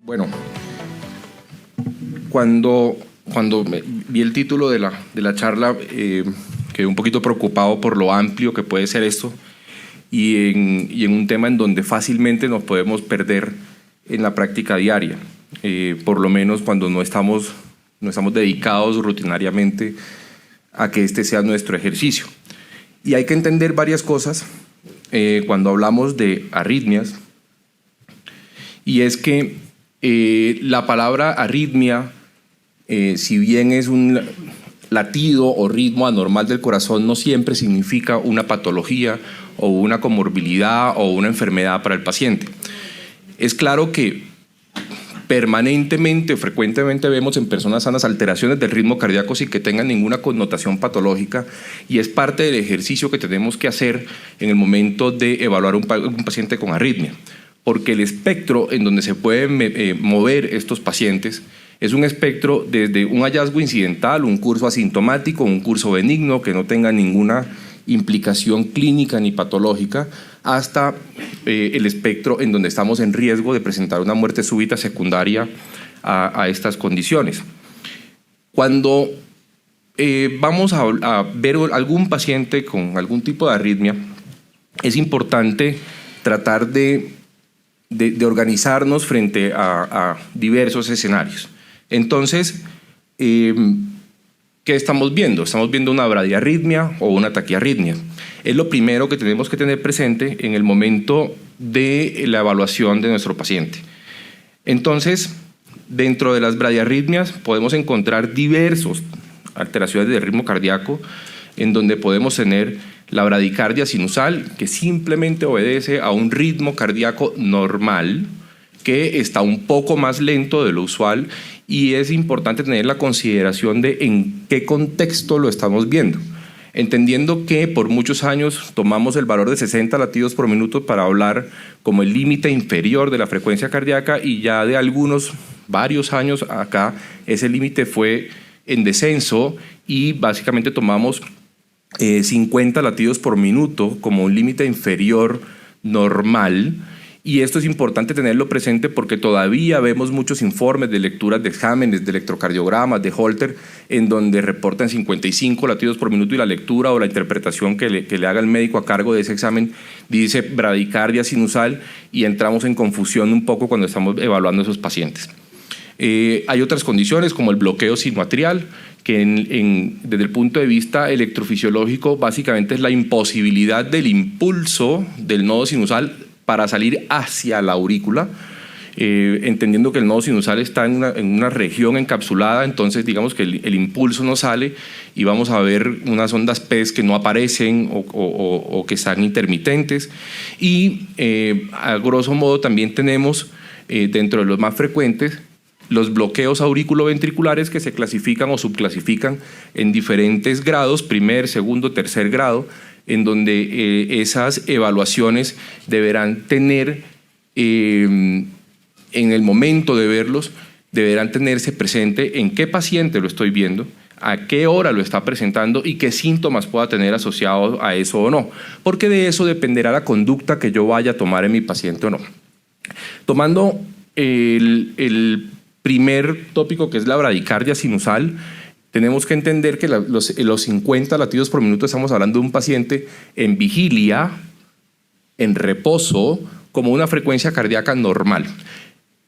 Bueno, cuando vi el título de la charla, quedé un poquito preocupado por lo amplio que puede ser esto y en un tema en donde fácilmente nos podemos perder en la práctica diaria, por lo menos cuando no estamos dedicados rutinariamente a que este sea nuestro ejercicio. Y hay que entender varias cosas cuando hablamos de arritmias, y es que la palabra arritmia, si bien es un latido o ritmo anormal del corazón, no siempre significa una patología o una comorbilidad o una enfermedad para el paciente. Es claro que permanentemente o frecuentemente vemos en personas sanas alteraciones del ritmo cardíaco sin que tengan ninguna connotación patológica, y es parte del ejercicio que tenemos que hacer en el momento de evaluar un paciente con arritmia, porque el espectro en donde se pueden mover estos pacientes es un espectro desde un hallazgo incidental, un curso asintomático, un curso benigno que no tenga ninguna implicación clínica ni patológica, hasta el espectro en donde estamos en riesgo de presentar una muerte súbita secundaria a estas condiciones. Cuando vamos a ver algún paciente con algún tipo de arritmia, es importante tratar de organizarnos frente a diversos escenarios. Entonces, ¿qué estamos viendo? Estamos viendo una bradiarritmia o una taquiarritmia. Es lo primero que tenemos que tener presente en el momento de la evaluación de nuestro paciente. Entonces, dentro de las bradiarritmias podemos encontrar diversas alteraciones del ritmo cardíaco, en donde podemos tener la bradicardia sinusal, que simplemente obedece a un ritmo cardíaco normal, que está un poco más lento de lo usual, y es importante tener la consideración de en qué contexto lo estamos viendo, entendiendo que por muchos años tomamos el valor de 60 latidos por minuto para hablar como el límite inferior de la frecuencia cardíaca, y ya de varios años acá ese límite fue en descenso y básicamente tomamos 50 latidos por minuto como un límite inferior normal. Y esto es importante tenerlo presente porque todavía vemos muchos informes de lecturas de exámenes, de electrocardiogramas, de Holter, en donde reportan 55 latidos por minuto y la lectura o la interpretación que le haga el médico a cargo de ese examen dice bradicardia sinusal, y entramos en confusión un poco cuando estamos evaluando a esos pacientes. Hay otras condiciones como el bloqueo sinoatrial, que desde el punto de vista electrofisiológico básicamente es la imposibilidad del impulso del nodo sinusal para salir hacia la aurícula, entendiendo que el nodo sinusal está en una región encapsulada. Entonces digamos que el impulso no sale y vamos a ver unas ondas PES que no aparecen o que están intermitentes. Y a grosso modo también tenemos dentro de los más frecuentes los bloqueos auriculoventriculares, que se clasifican o subclasifican en diferentes grados, primer, segundo, tercer grado, en donde esas evaluaciones deberán tener, en el momento de verlos, deberán tenerse presente en qué paciente lo estoy viendo, a qué hora lo está presentando y qué síntomas pueda tener asociados a eso o no, porque de eso dependerá la conducta que yo vaya a tomar en mi paciente o no. Tomando el primer tópico, que es la bradicardia sinusal, tenemos que entender que los 50 latidos por minuto estamos hablando de un paciente en vigilia, en reposo, como una frecuencia cardíaca normal.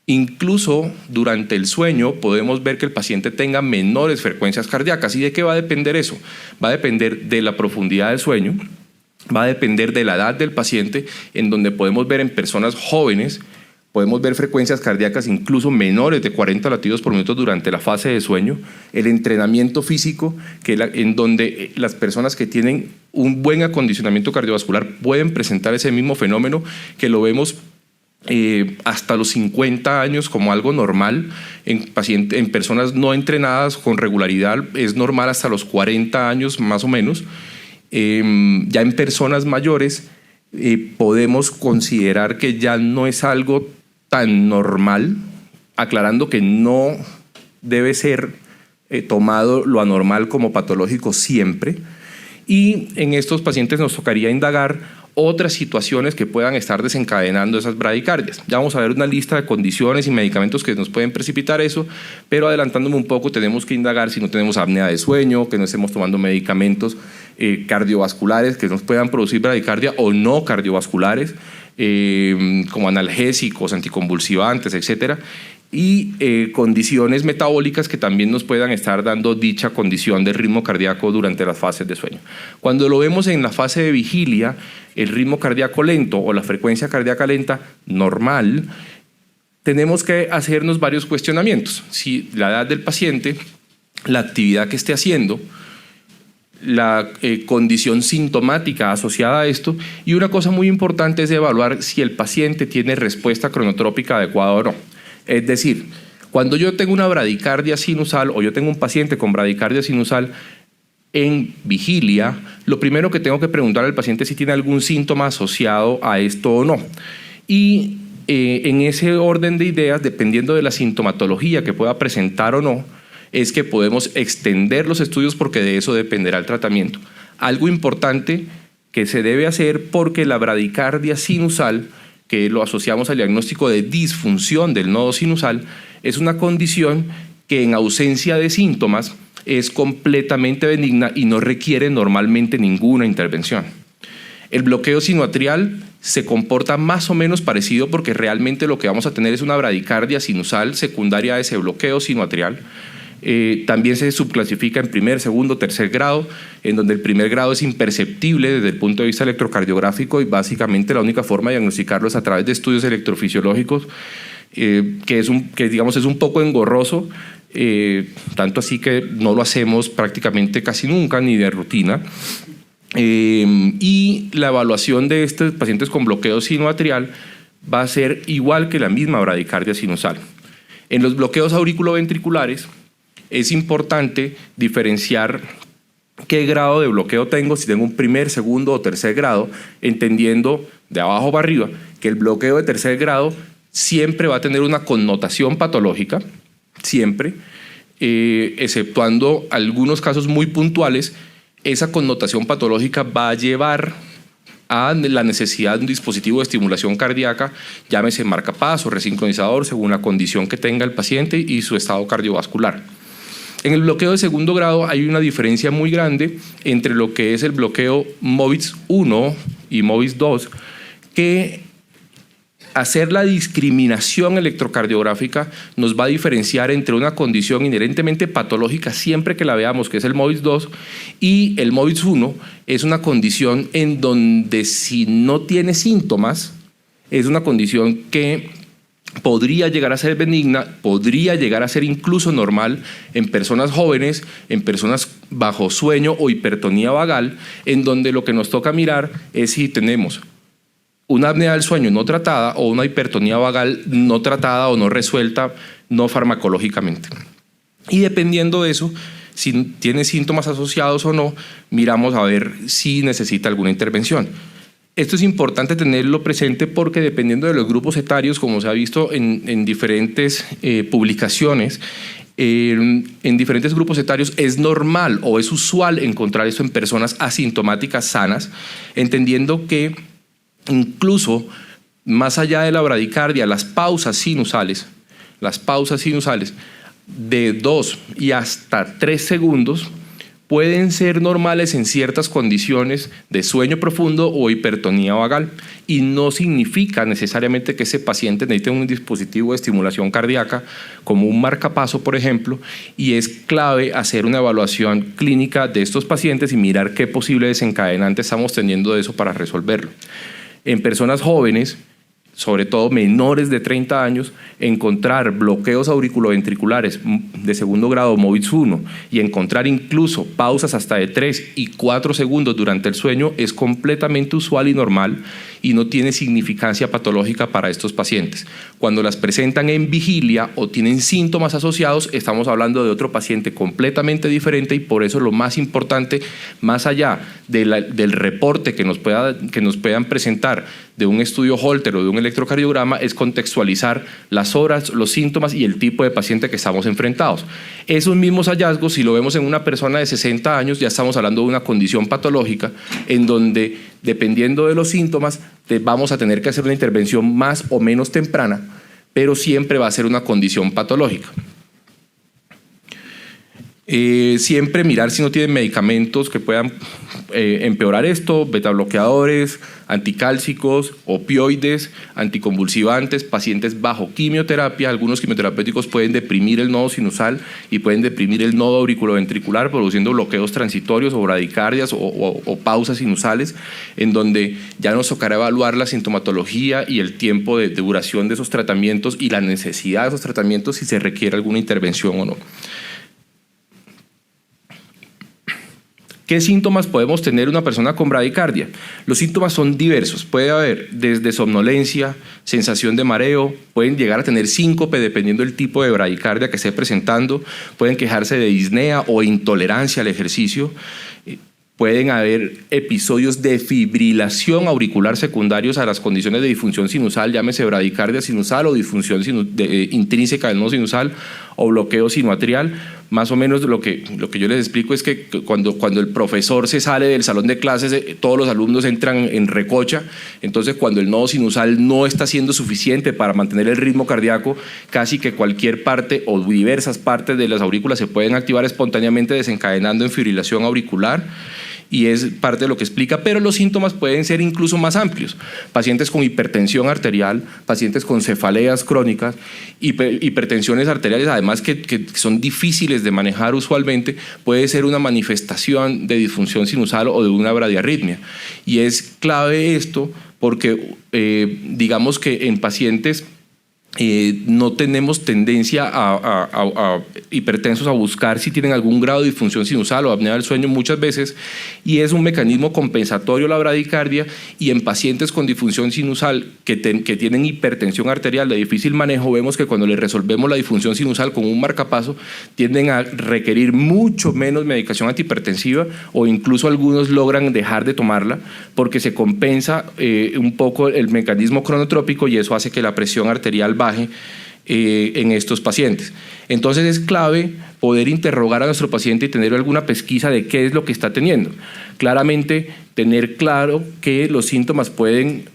Incluso durante el sueño podemos ver que el paciente tenga menores frecuencias cardíacas. ¿Y de qué va a depender eso? Va a depender de la profundidad del sueño, va a depender de la edad del paciente, en donde podemos ver en personas jóvenes podemos ver frecuencias cardíacas incluso menores de 40 latidos por minuto durante la fase de sueño, el entrenamiento físico, en donde las personas que tienen un buen acondicionamiento cardiovascular pueden presentar ese mismo fenómeno, que lo vemos hasta los 50 años como algo normal. En personas no entrenadas con regularidad es normal hasta los 40 años más o menos. Ya en personas mayores podemos considerar que ya no es algo tan normal, aclarando que no debe ser tomado lo anormal como patológico siempre. Y en estos pacientes nos tocaría indagar otras situaciones que puedan estar desencadenando esas bradicardias. Ya vamos a ver una lista de condiciones y medicamentos que nos pueden precipitar eso, pero adelantándome un poco, tenemos que indagar si no tenemos apnea de sueño, que no estemos tomando medicamentos cardiovasculares que nos puedan producir bradicardia o no cardiovasculares, como analgésicos, anticonvulsivantes, etcétera, y condiciones metabólicas que también nos puedan estar dando dicha condición del ritmo cardíaco durante las fases de sueño. Cuando lo vemos en la fase de vigilia, el ritmo cardíaco lento o la frecuencia cardíaca lenta normal, tenemos que hacernos varios cuestionamientos. Si la edad del paciente, la actividad que esté haciendo, la condición sintomática asociada a esto, y una cosa muy importante es evaluar si el paciente tiene respuesta cronotrópica adecuada o no. Es decir, cuando yo tengo una bradicardia sinusal o yo tengo un paciente con bradicardia sinusal en vigilia, lo primero que tengo que preguntar al paciente es si tiene algún síntoma asociado a esto o no. Y en ese orden de ideas, dependiendo de la sintomatología que pueda presentar o no, es que podemos extender los estudios porque de eso dependerá el tratamiento. Algo importante que se debe hacer porque la bradicardia sinusal, que lo asociamos al diagnóstico de disfunción del nodo sinusal, es una condición que en ausencia de síntomas es completamente benigna y no requiere normalmente ninguna intervención. El bloqueo sinoatrial se comporta más o menos parecido porque realmente lo que vamos a tener es una bradicardia sinusal secundaria a ese bloqueo sinoatrial. También se subclasifica en primer, segundo, tercer grado, en donde el primer grado es imperceptible desde el punto de vista electrocardiográfico y básicamente la única forma de diagnosticarlo es a través de estudios electrofisiológicos, que es un poco engorroso, tanto así que no lo hacemos prácticamente casi nunca ni de rutina. Y la evaluación de estos pacientes con bloqueo sinoatrial va a ser igual que la misma bradicardia sinusal. En los bloqueos auriculoventriculares es importante diferenciar qué grado de bloqueo tengo, si tengo un primer, segundo o tercer grado, entendiendo de abajo para arriba que el bloqueo de tercer grado siempre va a tener una connotación patológica, siempre, exceptuando algunos casos muy puntuales, esa connotación patológica va a llevar a la necesidad de un dispositivo de estimulación cardíaca, llámese marcapaso o resincronizador, según la condición que tenga el paciente y su estado cardiovascular. En el bloqueo de segundo grado hay una diferencia muy grande entre lo que es el bloqueo MOVIS 1 y MOVIS 2, que hacer la discriminación electrocardiográfica nos va a diferenciar entre una condición inherentemente patológica siempre que la veamos, que es el MOVIS 2, y el MOVIS 1 es una condición en donde si no tiene síntomas, es una condición que podría llegar a ser benigna, podría llegar a ser incluso normal en personas jóvenes, en personas bajo sueño o hipertonía vagal, en donde lo que nos toca mirar es si tenemos una apnea del sueño no tratada o una hipertonía vagal no tratada o no resuelta no farmacológicamente. Y dependiendo de eso, si tiene síntomas asociados o no, miramos a ver si necesita alguna intervención. Esto es importante tenerlo presente porque dependiendo de los grupos etarios, como se ha visto en diferentes publicaciones, en diferentes grupos etarios es normal o es usual encontrar esto en personas asintomáticas sanas, entendiendo que incluso más allá de la bradicardia, las pausas sinusales de 2 y hasta 3 segundos pueden ser normales en ciertas condiciones de sueño profundo o hipertonía vagal y no significa necesariamente que ese paciente necesite un dispositivo de estimulación cardíaca como un marcapaso, por ejemplo, y es clave hacer una evaluación clínica de estos pacientes y mirar qué posible desencadenante estamos teniendo de eso para resolverlo. En personas jóvenes, sobre todo menores de 30 años, encontrar bloqueos auriculoventriculares de segundo grado MOVIS 1 y encontrar incluso pausas hasta de 3 y 4 segundos durante el sueño es completamente usual y normal y no tiene significancia patológica para estos pacientes. Cuando las presentan en vigilia o tienen síntomas asociados, estamos hablando de otro paciente completamente diferente y por eso lo más importante, más allá del reporte que nos puedan presentar de un estudio Holter o de un electrocardiograma, es contextualizar las horas, los síntomas y el tipo de paciente que estamos enfrentados. Esos mismos hallazgos, si lo vemos en una persona de 60 años, ya estamos hablando de una condición patológica en donde dependiendo de los síntomas, vamos a tener que hacer una intervención más o menos temprana, pero siempre va a ser una condición patológica. Siempre mirar si no tienen medicamentos que puedan empeorar esto, betabloqueadores, anticálcicos, opioides, anticonvulsivantes, pacientes bajo quimioterapia. Algunos quimioterapéuticos pueden deprimir el nodo sinusal y pueden deprimir el nodo auriculoventricular produciendo bloqueos transitorios o bradicardias o pausas sinusales, en donde ya nos tocará evaluar la sintomatología y el tiempo de duración de esos tratamientos y la necesidad de esos tratamientos si se requiere alguna intervención o no. ¿Qué síntomas podemos tener una persona con bradicardia? Los síntomas son diversos. Puede haber desde somnolencia, sensación de mareo, pueden llegar a tener síncope dependiendo del tipo de bradicardia que esté presentando, pueden quejarse de disnea o intolerancia al ejercicio. Pueden haber episodios de fibrilación auricular secundarios a las condiciones de disfunción sinusal, llámese bradicardia sinusal o disfunción intrínseca del nodo sinusal o bloqueo sinoatrial. Más o menos lo que yo les explico es que cuando el profesor se sale del salón de clases, todos los alumnos entran en recocha. Entonces, cuando el nodo sinusal no está siendo suficiente para mantener el ritmo cardíaco, casi que cualquier parte o diversas partes de las aurículas se pueden activar espontáneamente, desencadenando en fibrilación auricular. Y es parte de lo que explica, pero los síntomas pueden ser incluso más amplios. Pacientes con hipertensión arterial, pacientes con cefaleas crónicas, hipertensiones arteriales, además que son difíciles de manejar usualmente, puede ser una manifestación de disfunción sinusal o de una bradiarritmia. Y es clave esto porque digamos que en pacientes no tenemos tendencia a hipertensos a buscar si tienen algún grado de disfunción sinusal o apnea del sueño muchas veces, y es un mecanismo compensatorio la bradicardia, y en pacientes con disfunción sinusal que tienen hipertensión arterial de difícil manejo, vemos que cuando les resolvemos la disfunción sinusal con un marcapaso tienden a requerir mucho menos medicación antihipertensiva, o incluso algunos logran dejar de tomarla porque se compensa un poco el mecanismo cronotrópico, y eso hace que la presión arterial baje en estos pacientes. Entonces es clave poder interrogar a nuestro paciente y tener alguna pesquisa de qué es lo que está teniendo. Claramente tener claro que los síntomas pueden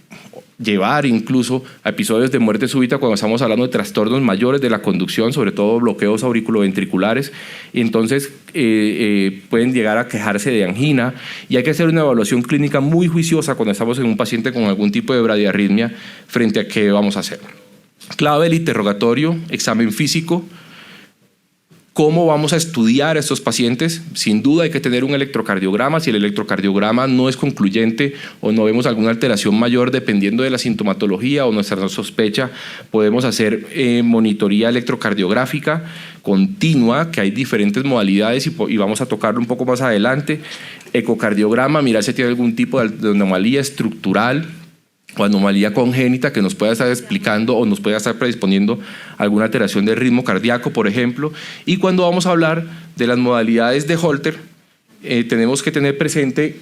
llevar incluso a episodios de muerte súbita cuando estamos hablando de trastornos mayores de la conducción, sobre todo bloqueos auriculoventriculares, y entonces pueden llegar a quejarse de angina, y hay que hacer una evaluación clínica muy juiciosa cuando estamos en un paciente con algún tipo de bradiarritmia frente a qué vamos a hacer. Clave el interrogatorio, examen físico. ¿Cómo vamos a estudiar a estos pacientes? Sin duda hay que tener un electrocardiograma. Si el electrocardiograma no es concluyente o no vemos alguna alteración mayor dependiendo de la sintomatología o nuestra sospecha, podemos hacer monitoría electrocardiográfica continua, que hay diferentes modalidades y vamos a tocarlo un poco más adelante. Ecocardiograma, mirar si tiene algún tipo de anomalía estructural o anomalía congénita que nos pueda estar explicando o nos pueda estar predisponiendo alguna alteración del ritmo cardíaco, por ejemplo. Y cuando vamos a hablar de las modalidades de Holter, tenemos que tener presente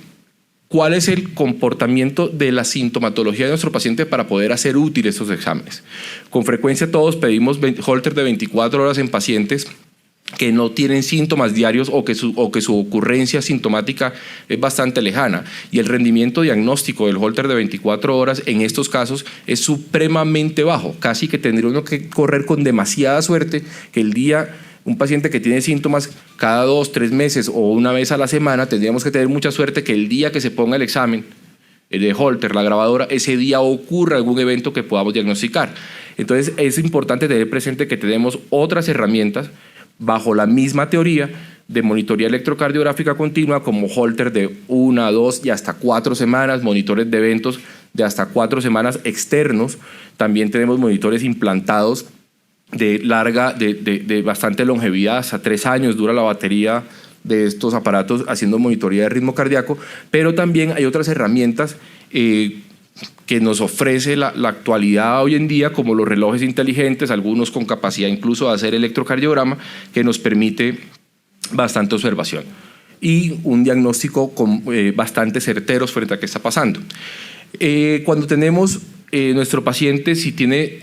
cuál es el comportamiento de la sintomatología de nuestro paciente para poder hacer útiles estos exámenes. Con frecuencia todos pedimos Holter de 24 horas en pacientes que no tienen síntomas diarios o que su ocurrencia sintomática es bastante lejana, y el rendimiento diagnóstico del Holter de 24 horas en estos casos es supremamente bajo. Casi que tendría uno que correr con demasiada suerte que el día, un paciente que tiene síntomas cada 2-3 meses o una vez a la semana, tendríamos que tener mucha suerte que el día que se ponga el examen de Holter, la grabadora, ese día ocurra algún evento que podamos diagnosticar. Entonces es importante tener presente que tenemos otras herramientas bajo la misma teoría de monitoría electrocardiográfica continua, como Holter de 1, 2 y hasta 4 semanas, monitores de eventos de hasta 4 semanas externos. También tenemos monitores implantados de bastante longevidad, hasta 3 años dura la batería de estos aparatos haciendo monitoría de ritmo cardíaco, pero también hay otras herramientas que nos ofrece la actualidad hoy en día, como los relojes inteligentes, algunos con capacidad incluso de hacer electrocardiograma, que nos permite bastante observación y un diagnóstico bastante certeros frente a qué está pasando. Cuando tenemos nuestro paciente, si tiene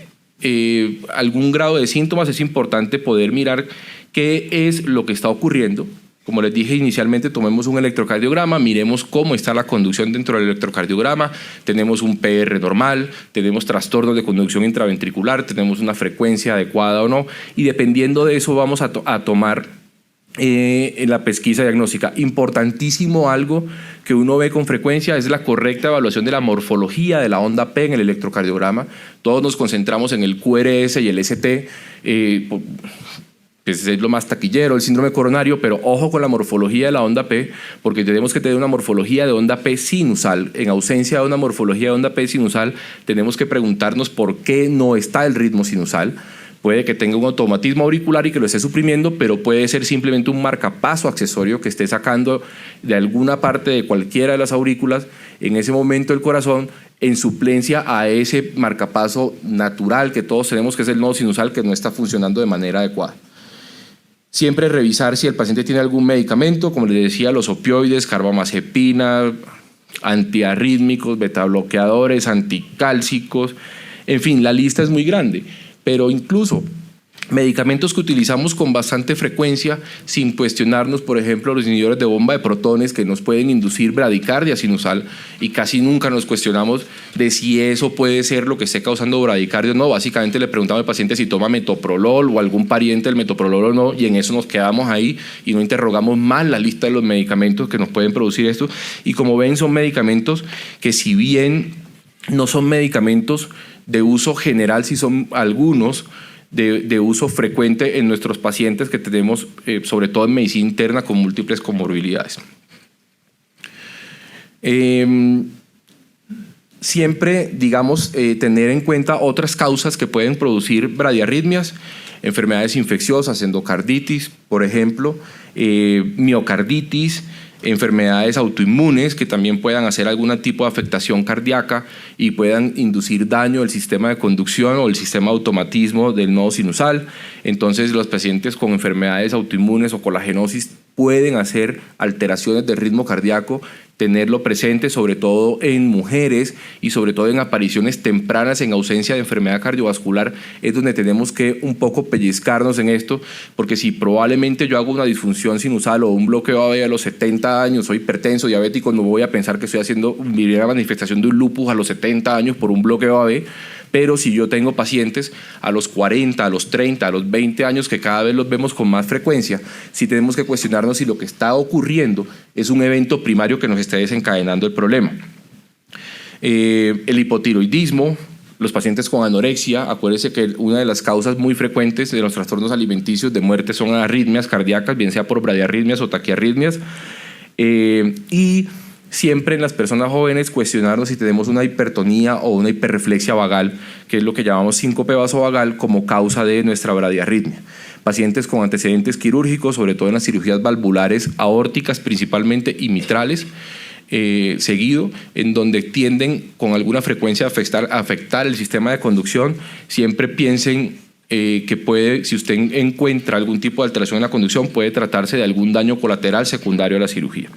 algún grado de síntomas, es importante poder mirar qué es lo que está ocurriendo. Como les dije inicialmente, tomemos un electrocardiograma, miremos cómo está la conducción dentro del electrocardiograma. Tenemos un PR normal, tenemos trastornos de conducción intraventricular, tenemos una frecuencia adecuada o no, y dependiendo de eso vamos a tomar la pesquisa diagnóstica. Importantísimo, algo que uno ve con frecuencia es la correcta evaluación de la morfología de la onda P en el electrocardiograma. Todos nos concentramos en el QRS y el ST, pues es lo más taquillero, el síndrome coronario, pero ojo con la morfología de la onda P, porque tenemos que tener una morfología de onda P sinusal. En ausencia de una morfología de onda P sinusal, tenemos que preguntarnos por qué no está el ritmo sinusal. Puede que tenga un automatismo auricular y que lo esté suprimiendo, pero puede ser simplemente un marcapaso accesorio que esté sacando de alguna parte de cualquiera de las aurículas en ese momento el corazón, en suplencia a ese marcapaso natural que todos tenemos, que es el nodo sinusal, que no está funcionando de manera adecuada. Siempre revisar si el paciente tiene algún medicamento, como les decía, los opioides, carbamazepina, antiarrítmicos, betabloqueadores, anticálcicos, en fin, la lista es muy grande. Pero incluso medicamentos que utilizamos con bastante frecuencia sin cuestionarnos, por ejemplo, los inhibidores de bomba de protones que nos pueden inducir bradicardia sinusal, y casi nunca nos cuestionamos de si eso puede ser lo que esté causando bradicardia o no. Básicamente le preguntamos al paciente si toma metoprolol o algún pariente del metoprolol o no, y en eso nos quedamos ahí y no interrogamos más la lista de los medicamentos que nos pueden producir esto. Y como ven, son medicamentos que, si bien no son medicamentos de uso general, si son algunos de uso frecuente en nuestros pacientes que tenemos, sobre todo en medicina interna, con múltiples comorbilidades. Siempre, digamos, tener en cuenta otras causas que pueden producir bradiarritmias: enfermedades infecciosas, endocarditis, por ejemplo, miocarditis, enfermedades autoinmunes que también puedan hacer algún tipo de afectación cardíaca y puedan inducir daño al sistema de conducción o el sistema de automatismo del nodo sinusal. Entonces, los pacientes con enfermedades autoinmunes o colagenosis pueden hacer alteraciones del ritmo cardíaco, tenerlo presente, sobre todo en mujeres y sobre todo en apariciones tempranas en ausencia de enfermedad cardiovascular. Es donde tenemos que un poco pellizcarnos en esto, porque si probablemente yo hago una disfunción sinusal o un bloqueo AV a los 70 años, soy hipertenso, diabético, no voy a pensar que estoy haciendo una manifestación de un lupus a los 70 años por un bloqueo AV. Pero si yo tengo pacientes a los 40, a los 30, a los 20 años, que cada vez los vemos con más frecuencia, sí tenemos que cuestionarnos si lo que está ocurriendo es un evento primario que nos esté desencadenando el problema. El hipotiroidismo, los pacientes con anorexia. Acuérdense que una de las causas muy frecuentes de los trastornos alimenticios de muerte son arritmias cardíacas, bien sea por bradiarritmias o taquiarritmias. Y siempre en las personas jóvenes cuestionarnos si tenemos una hipertonía o una hiperreflexia vagal, que es lo que llamamos síncope vasovagal, como causa de nuestra bradiarritmia. Pacientes con antecedentes quirúrgicos, sobre todo en las cirugías valvulares, aórticas principalmente y mitrales, seguido, en donde tienden con alguna frecuencia a afectar el sistema de conducción. Siempre piensen que puede, si usted encuentra algún tipo de alteración en la conducción, puede tratarse de algún daño colateral secundario a la cirugía.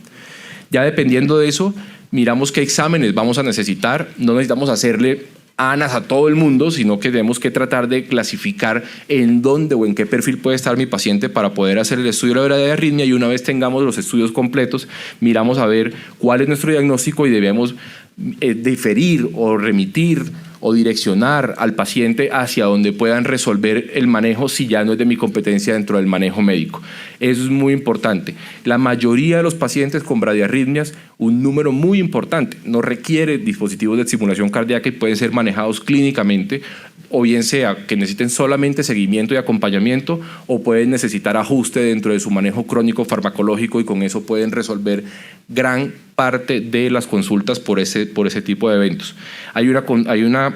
Ya dependiendo de eso, miramos qué exámenes vamos a necesitar. No necesitamos hacerle ANAS a todo el mundo, sino que tenemos que tratar de clasificar en dónde o en qué perfil puede estar mi paciente para poder hacer el estudio de la bradiarritmia, y una vez tengamos los estudios completos, miramos a ver cuál es nuestro diagnóstico y debemos diferir o remitir o direccionar al paciente hacia donde puedan resolver el manejo, si ya no es de mi competencia dentro del manejo médico. Eso es muy importante. La mayoría de los pacientes con bradiarritmias, un número muy importante, no requiere dispositivos de estimulación cardíaca y pueden ser manejados clínicamente, o bien sea que necesiten solamente seguimiento y acompañamiento, o pueden necesitar ajuste dentro de su manejo crónico farmacológico, y con eso pueden resolver gran parte de las consultas por ese tipo de eventos. Hay una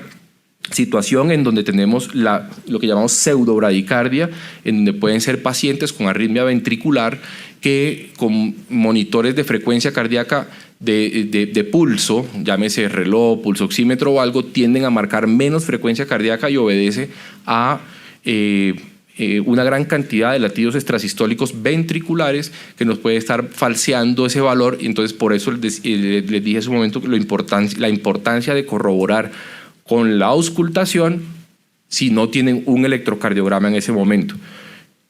situación en donde tenemos lo que llamamos pseudobradicardia, en donde pueden ser pacientes con arritmia ventricular que, con monitores de frecuencia cardíaca de pulso, llámese reloj, pulso oxímetro o algo, tienden a marcar menos frecuencia cardíaca y obedece a una gran cantidad de latidos extrasistólicos ventriculares que nos puede estar falseando ese valor. Y entonces, por eso les dije hace un momento la importancia de corroborar con la auscultación si no tienen un electrocardiograma en ese momento.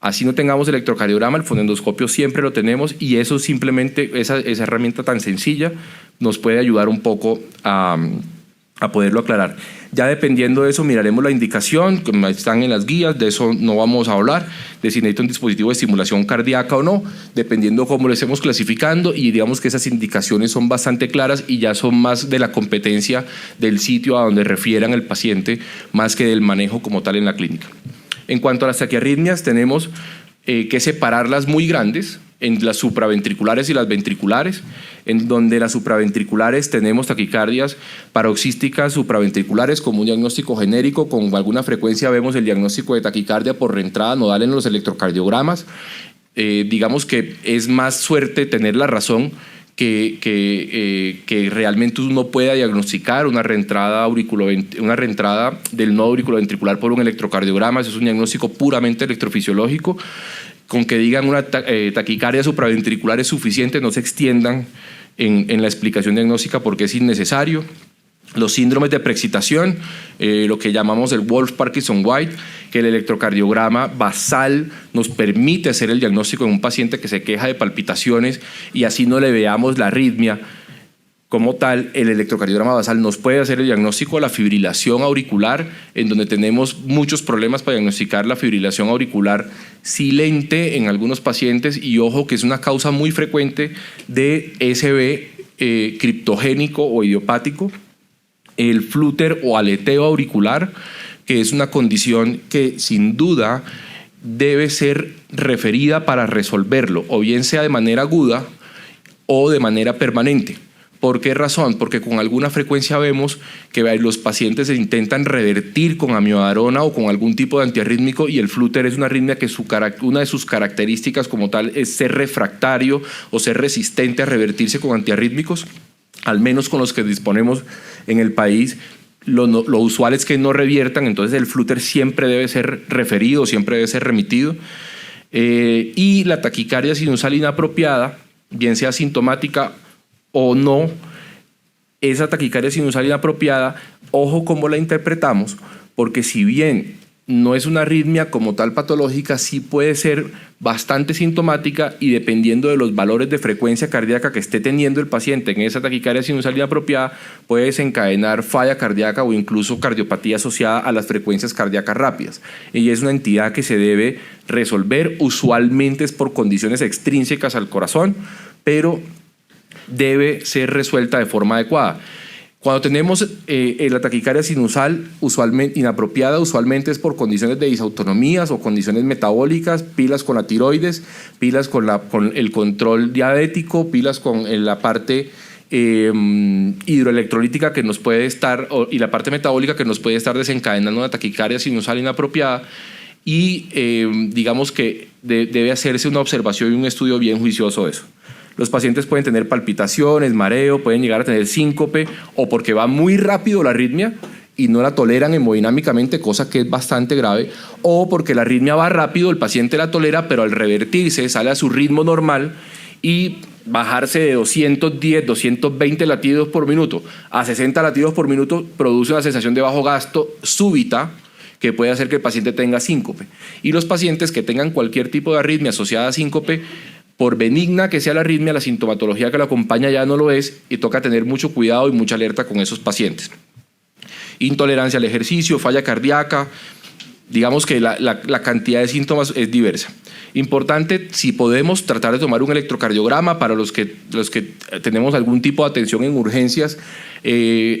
Así no tengamos electrocardiograma, el fonendoscopio siempre lo tenemos y eso simplemente, esa herramienta tan sencilla nos puede ayudar un poco a poderlo aclarar. Ya dependiendo de eso miraremos la indicación, que están en las guías, de eso no vamos a hablar, de si necesita un dispositivo de estimulación cardíaca o no, dependiendo cómo lo estemos clasificando, y digamos que esas indicaciones son bastante claras y ya son más de la competencia del sitio a donde refieran el paciente, más que del manejo como tal en la clínica. En cuanto a las taquiarritmias, tenemos que separarlas muy grandes en las supraventriculares y las ventriculares, en donde las supraventriculares tenemos taquicardias paroxísticas supraventriculares como un diagnóstico genérico, con alguna frecuencia vemos el diagnóstico de taquicardia por reentrada nodal en los electrocardiogramas. Digamos que es más suerte tener la razón que realmente uno pueda diagnosticar una reentrada del nodo auriculoventricular por un electrocardiograma. Eso es un diagnóstico puramente electrofisiológico. Con que digan una taquicardia supraventricular es suficiente, no se extiendan en la explicación diagnóstica porque es innecesario. Los síndromes de preexcitación, lo que llamamos el Wolff-Parkinson-White, que el electrocardiograma basal nos permite hacer el diagnóstico en un paciente que se queja de palpitaciones y así no le veamos la arritmia. Como tal, el electrocardiograma basal nos puede hacer el diagnóstico de la fibrilación auricular, en donde tenemos muchos problemas para diagnosticar la fibrilación auricular silente en algunos pacientes, y ojo que es una causa muy frecuente de SB criptogénico o idiopático. El flúter o aleteo auricular, que es una condición que sin duda debe ser referida para resolverlo, o bien sea de manera aguda o de manera permanente. ¿Por qué razón? Porque con alguna frecuencia vemos que los pacientes se intentan revertir con amiodarona o con algún tipo de antiarrítmico, y el flúter es una arritmia que una de sus características como tal es ser refractario o ser resistente a revertirse con antiarrítmicos, al menos con los que disponemos en el país. Lo usual es que no reviertan, entonces el flúter siempre debe ser referido, siempre debe ser remitido. Y la taquicardia sinusal inapropiada, bien sea sintomática o no, esa taquicardia sinusal inapropiada, ojo cómo la interpretamos, porque si bien no es una arritmia como tal patológica, sí puede ser bastante sintomática, y dependiendo de los valores de frecuencia cardíaca que esté teniendo el paciente en esa taquicardia sinusal inapropiada, puede desencadenar falla cardíaca o incluso cardiopatía asociada a las frecuencias cardíacas rápidas. Y es una entidad que se debe resolver, usualmente es por condiciones extrínsecas al corazón, pero debe ser resuelta de forma adecuada. Cuando tenemos la taquicardia sinusal usualmente inapropiada, usualmente es por condiciones de disautonomías o condiciones metabólicas, pilas con la tiroides, pilas con el control diabético, pilas con la parte hidroelectrolítica que nos puede estar, y la parte metabólica que nos puede estar desencadenando una taquicardia sinusal inapropiada. Y digamos que debe hacerse una observación y un estudio bien juicioso de eso. Los pacientes pueden tener palpitaciones, mareo, pueden llegar a tener síncope, o porque va muy rápido la arritmia y no la toleran hemodinámicamente, cosa que es bastante grave, o porque la arritmia va rápido, el paciente la tolera, pero al revertirse sale a su ritmo normal, y bajarse de 210, 220 latidos por minuto a 60 latidos por minuto produce una sensación de bajo gasto súbita que puede hacer que el paciente tenga síncope. Y los pacientes que tengan cualquier tipo de arritmia asociada a síncope, por benigna que sea la arritmia, la sintomatología que la acompaña ya no lo es, y toca tener mucho cuidado y mucha alerta con esos pacientes. Intolerancia al ejercicio, falla cardíaca, digamos que la cantidad de síntomas es diversa. Importante, si podemos, tratar de tomar un electrocardiograma para los que tenemos algún tipo de atención en urgencias.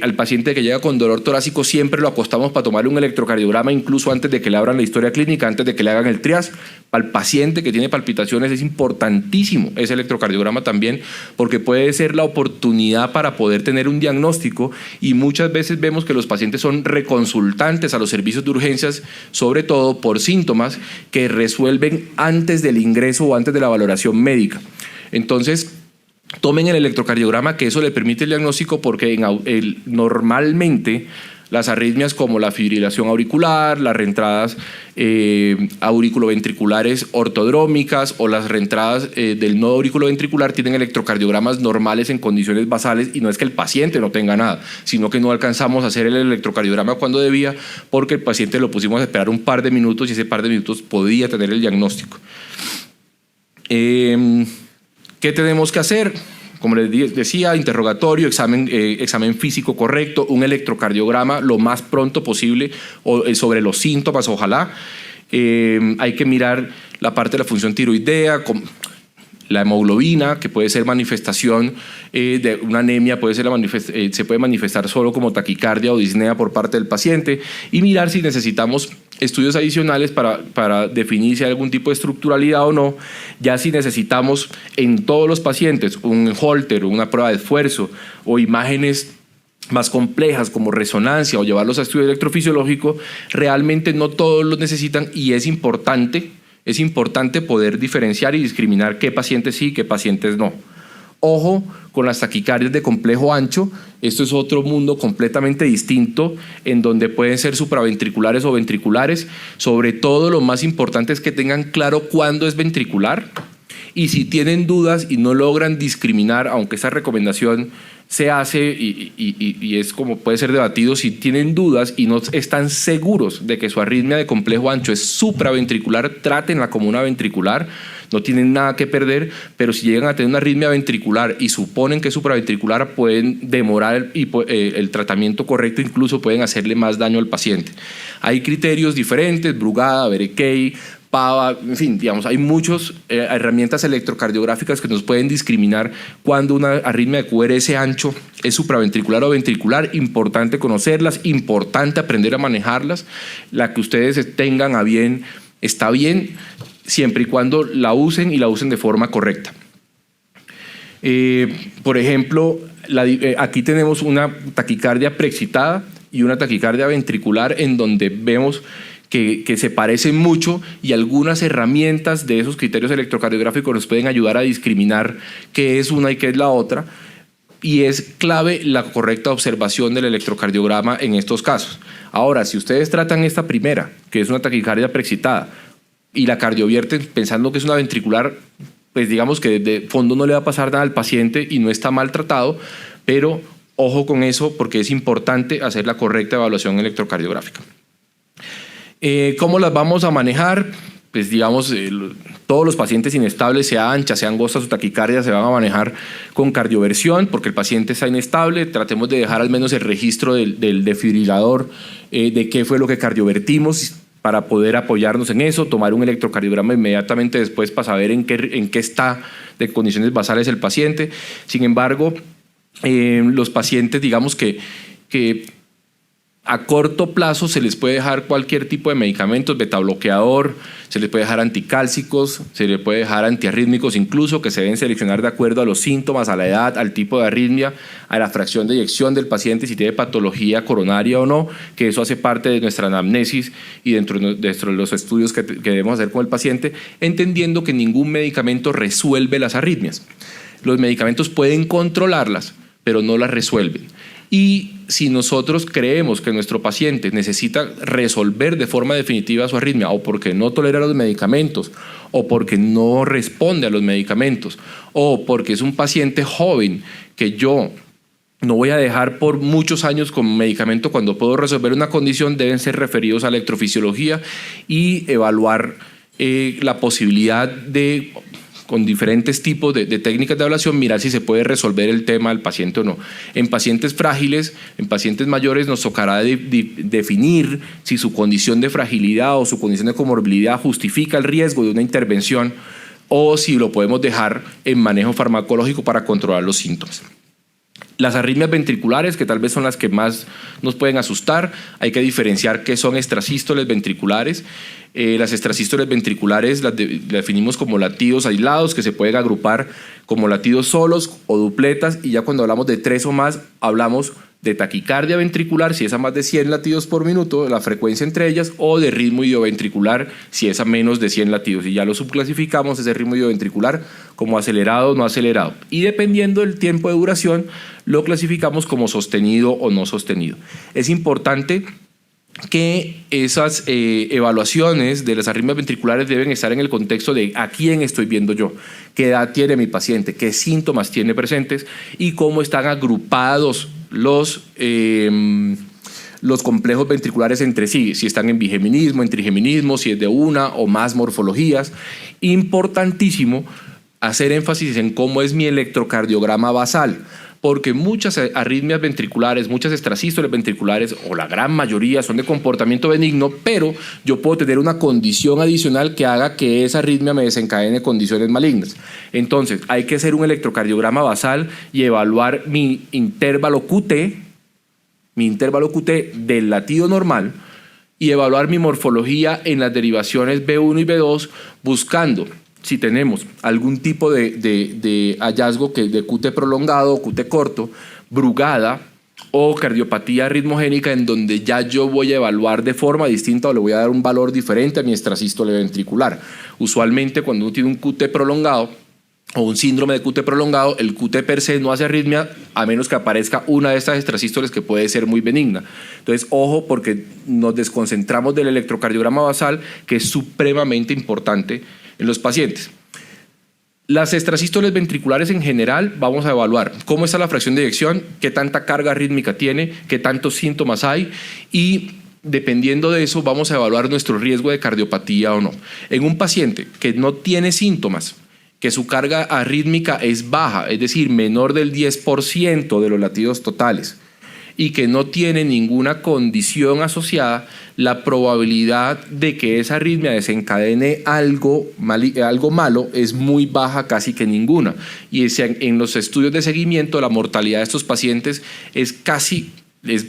Al paciente que llega con dolor torácico siempre lo acostamos para tomarle un electrocardiograma, incluso antes de que le abran la historia clínica, antes de que le hagan el triage. Para el paciente que tiene palpitaciones es importantísimo ese electrocardiograma también, porque puede ser la oportunidad para poder tener un diagnóstico, y muchas veces vemos que los pacientes son reconsultantes a los servicios de urgencias, sobre todo por síntomas que resuelven antes del ingreso o antes de la valoración médica. Entonces, tomen el electrocardiograma, que eso le permite el diagnóstico, porque normalmente Las arritmias como la fibrilación auricular, las reentradas auriculoventriculares ortodrómicas o las reentradas del nodo auriculoventricular tienen electrocardiogramas normales en condiciones basales, y no es que el paciente no tenga nada, sino que no alcanzamos a hacer el electrocardiograma cuando debía porque el paciente lo pusimos a esperar un par de minutos y ese par de minutos podía tener el diagnóstico. ¿Qué tenemos que hacer? Como les decía, interrogatorio, examen físico correcto, un electrocardiograma lo más pronto posible sobre los síntomas, ojalá. Hay que mirar la parte de la función tiroidea, la hemoglobina, que puede ser manifestación de una anemia, se puede manifestar solo como taquicardia o disnea por parte del paciente, y mirar si necesitamos estudios adicionales para definir si hay algún tipo de estructuralidad o no. Ya si necesitamos en todos los pacientes un Holter, una prueba de esfuerzo o imágenes más complejas como resonancia o llevarlos a estudio electrofisiológico, realmente no todos los necesitan, y es importante poder diferenciar y discriminar qué pacientes sí y qué pacientes no. Ojo con las taquicardias de complejo ancho, esto es otro mundo completamente distinto en donde pueden ser supraventriculares o ventriculares. Sobre todo lo más importante es que tengan claro cuándo es ventricular, y si tienen dudas y no logran discriminar, aunque esa recomendación se hace y es como puede ser debatido, si tienen dudas y no están seguros de que su arritmia de complejo ancho es supraventricular, trátenla como una ventricular, no tienen nada que perder. Pero si llegan a tener una arritmia ventricular y suponen que es supraventricular, pueden demorar el tratamiento correcto, incluso pueden hacerle más daño al paciente. Hay criterios diferentes, Brugada, Berekei, Pava, en fin, digamos, hay muchas herramientas electrocardiográficas que nos pueden discriminar cuando una arritmia de QRS ancho es supraventricular o ventricular. Importante conocerlas, importante aprender a manejarlas. La que ustedes tengan a bien está bien, siempre y cuando la usen, y la usen de forma correcta. Por ejemplo, aquí tenemos una taquicardia preexcitada y una taquicardia ventricular en donde vemos que se parecen mucho, y algunas herramientas de esos criterios electrocardiográficos nos pueden ayudar a discriminar qué es una y qué es la otra, y es clave la correcta observación del electrocardiograma en estos casos. Ahora, si ustedes tratan esta primera, que es una taquicardia preexcitada, y la cardiovierten pensando que es una ventricular, pues digamos que de fondo no le va a pasar nada al paciente y no está mal tratado, pero ojo con eso porque es importante hacer la correcta evaluación electrocardiográfica. ¿Cómo las vamos a manejar? Pues digamos, todos los pacientes inestables, sea ancha, sea angosta su taquicardia, se van a manejar con cardioversión porque el paciente está inestable. Tratemos de dejar al menos el registro del defibrilador, de qué fue lo que cardiovertimos, para poder apoyarnos en eso, tomar un electrocardiograma inmediatamente después para saber en qué está de condiciones basales el paciente. Sin embargo, los pacientes, digamos que a corto plazo se les puede dejar cualquier tipo de medicamentos, betabloqueador, se les puede dejar anticálcicos, se les puede dejar antiarrítmicos incluso, que se deben seleccionar de acuerdo a los síntomas, a la edad, al tipo de arritmia, a la fracción de eyección del paciente, si tiene patología coronaria o no, que eso hace parte de nuestra anamnesis y dentro de los estudios que debemos hacer con el paciente, entendiendo que ningún medicamento resuelve las arritmias. Los medicamentos pueden controlarlas, pero no las resuelven. Y si nosotros creemos que nuestro paciente necesita resolver de forma definitiva su arritmia, o porque no tolera los medicamentos, o porque no responde a los medicamentos, o porque es un paciente joven que yo no voy a dejar por muchos años con medicamento cuando puedo resolver una condición, deben ser referidos a electrofisiología y evaluar la posibilidad de, con diferentes tipos de técnicas de evaluación, mirar si se puede resolver el tema del paciente o no. En pacientes frágiles, en pacientes mayores, nos tocará definir si su condición de fragilidad o su condición de comorbilidad justifica el riesgo de una intervención, o si lo podemos dejar en manejo farmacológico para controlar los síntomas. Las arritmias ventriculares, que tal vez son las que más nos pueden asustar, hay que diferenciar qué son extrasístoles ventriculares. Las extrasístoles ventriculares las definimos como latidos aislados que se pueden agrupar como latidos solos o dupletas, y ya cuando hablamos de 3 o más hablamos de taquicardia ventricular, si es a más de 100 latidos por minuto, la frecuencia entre ellas, o de ritmo idioventricular, si es a menos de 100 latidos. Y ya lo subclasificamos, ese ritmo idioventricular, como acelerado o no acelerado. Y dependiendo del tiempo de duración, lo clasificamos como sostenido o no sostenido. Es importante que esas evaluaciones de las arritmias ventriculares deben estar en el contexto de a quién estoy viendo yo, qué edad tiene mi paciente, qué síntomas tiene presentes y cómo están agrupados los complejos ventriculares entre sí, si están en bigeminismo, en trigeminismo, si es de una o más morfologías. Importantísimo hacer énfasis en cómo es mi electrocardiograma basal, porque muchas arritmias ventriculares, muchas extrasístoles ventriculares, o la gran mayoría son de comportamiento benigno, pero yo puedo tener una condición adicional que haga que esa arritmia me desencadene condiciones malignas. Entonces, hay que hacer un electrocardiograma basal y evaluar mi intervalo QT del latido normal y evaluar mi morfología en las derivaciones B1 y B2 buscando si tenemos algún tipo de hallazgo de QT prolongado o QT corto, brugada o cardiopatía ritmogénica, en donde ya yo voy a evaluar de forma distinta o le voy a dar un valor diferente a mi extrasístole ventricular. Usualmente cuando uno tiene un QT prolongado o un síndrome de QT prolongado, el QT per se no hace arritmia a menos que aparezca una de estas extrasístoles que puede ser muy benigna. Entonces, ojo, porque nos desconcentramos del electrocardiograma basal, que es supremamente importante en los pacientes. Las extrasístoles ventriculares en general vamos a evaluar cómo está la fracción de eyección, qué tanta carga rítmica tiene, qué tantos síntomas hay y dependiendo de eso vamos a evaluar nuestro riesgo de cardiopatía o no. En un paciente que no tiene síntomas, que su carga arrítmica es baja, es decir, menor del 10% de los latidos totales, y que no tiene ninguna condición asociada, la probabilidad de que esa arritmia desencadene algo malo es muy baja, casi que ninguna. Y en los estudios de seguimiento, la mortalidad de estos pacientes es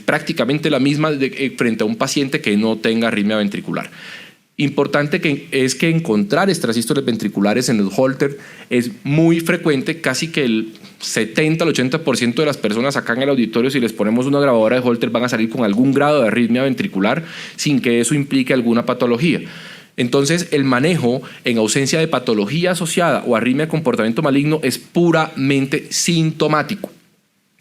prácticamente la misma frente a un paciente que no tenga arritmia ventricular. Importante que encontrar extrasístoles ventriculares en los Holter es muy frecuente, casi que el 70 al 80% de las personas acá en el auditorio, si les ponemos una grabadora de Holter, van a salir con algún grado de arritmia ventricular sin que eso implique alguna patología. Entonces, el manejo en ausencia de patología asociada o arritmia de comportamiento maligno es puramente sintomático.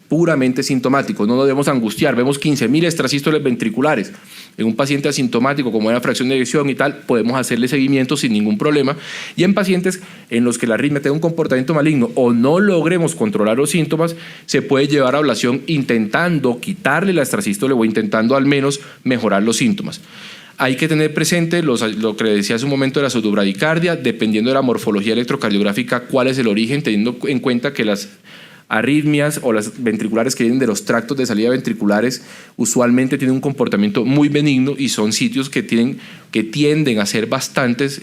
Puramente sintomático, no nos debemos angustiar. Vemos 15.000 extrasístoles ventriculares en un paciente asintomático como una fracción de eyección y tal, podemos hacerle seguimiento sin ningún problema. Y en pacientes en los que la arritmia tenga un comportamiento maligno o no logremos controlar los síntomas, se puede llevar a ablación intentando quitarle la extrasístole o intentando al menos mejorar los síntomas. Hay que tener presente lo que le decía hace un momento de la pseudobradicardia, dependiendo de la morfología electrocardiográfica, cuál es el origen, teniendo en cuenta que las arritmias o las ventriculares que vienen de los tractos de salida ventriculares usualmente tienen un comportamiento muy benigno y son sitios que tienden a ser bastantes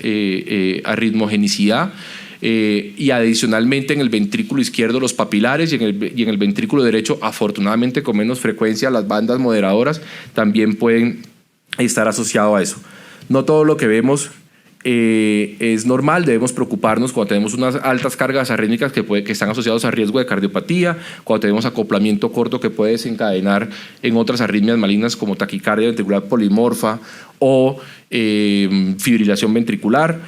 arritmogenicidad. Y adicionalmente en el ventrículo izquierdo los papilares y en el ventrículo derecho, afortunadamente con menos frecuencia, las bandas moderadoras también pueden estar asociados a eso. No todo lo que vemos es normal, debemos preocuparnos cuando tenemos unas altas cargas arrítmicas que están asociadas a riesgo de cardiopatía, cuando tenemos acoplamiento corto que puede desencadenar en otras arritmias malignas como taquicardia ventricular polimorfa o fibrilación ventricular.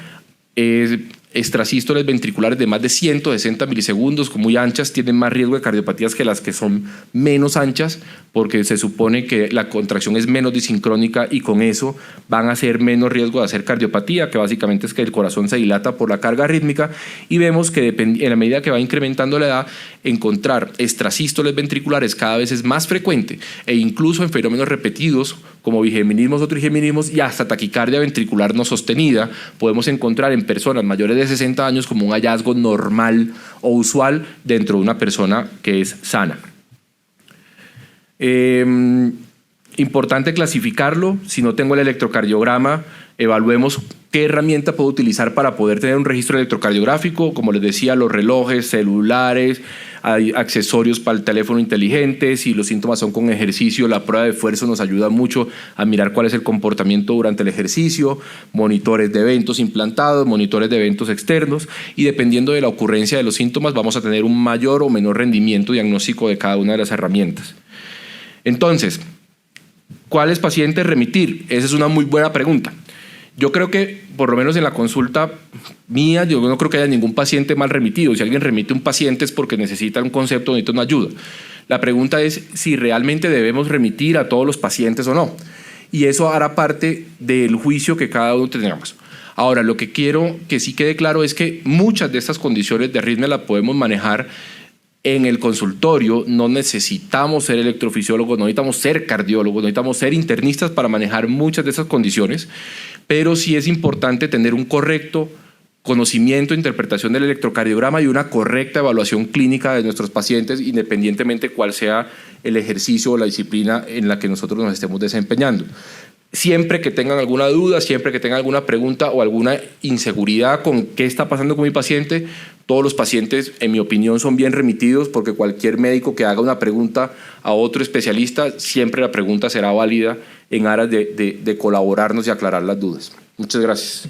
Extrasístoles ventriculares de más de 160 milisegundos, muy anchas, tienen más riesgo de cardiopatías que las que son menos anchas, porque se supone que la contracción es menos disincrónica y con eso van a ser menos riesgo de hacer cardiopatía, que básicamente es que el corazón se dilata por la carga rítmica. Y vemos que en la medida que va incrementando la edad, encontrar extrasístoles ventriculares cada vez es más frecuente, e incluso en fenómenos repetidos como bigeminismos o trigeminismos y hasta taquicardia ventricular no sostenida podemos encontrar en personas mayores de 60 años como un hallazgo normal o usual dentro de una persona que es sana. Importante clasificarlo. Si no tengo el electrocardiograma, evaluemos qué herramienta puedo utilizar para poder tener un registro electrocardiográfico. Como les decía, los relojes, celulares, hay accesorios para el teléfono inteligente. Si los síntomas son con ejercicio, la prueba de esfuerzo nos ayuda mucho a mirar cuál es el comportamiento durante el ejercicio, monitores de eventos implantados, monitores de eventos externos, y dependiendo de la ocurrencia de los síntomas vamos a tener un mayor o menor rendimiento diagnóstico de cada una de las herramientas. Entonces, ¿cuáles pacientes remitir? Esa es una muy buena pregunta. Yo creo que, por lo menos en la consulta mía, yo no creo que haya ningún paciente mal remitido. Si alguien remite un paciente es porque necesita un concepto, necesita una ayuda. La pregunta es si realmente debemos remitir a todos los pacientes o no. Y eso hará parte del juicio que cada uno tengamos. Ahora, lo que quiero que sí quede claro es que muchas de estas condiciones de arritmia las podemos manejar en el consultorio. No necesitamos ser electrofisiólogos, no necesitamos ser cardiólogos, no necesitamos ser internistas para manejar muchas de esas condiciones, pero sí es importante tener un correcto conocimiento e interpretación del electrocardiograma y una correcta evaluación clínica de nuestros pacientes, independientemente cuál sea el ejercicio o la disciplina en la que nosotros nos estemos desempeñando. Siempre que tengan alguna duda, siempre que tengan alguna pregunta o alguna inseguridad con qué está pasando con mi paciente, todos los pacientes, en mi opinión, son bien remitidos, porque cualquier médico que haga una pregunta a otro especialista, siempre la pregunta será válida en aras de colaborarnos y aclarar las dudas. Muchas gracias.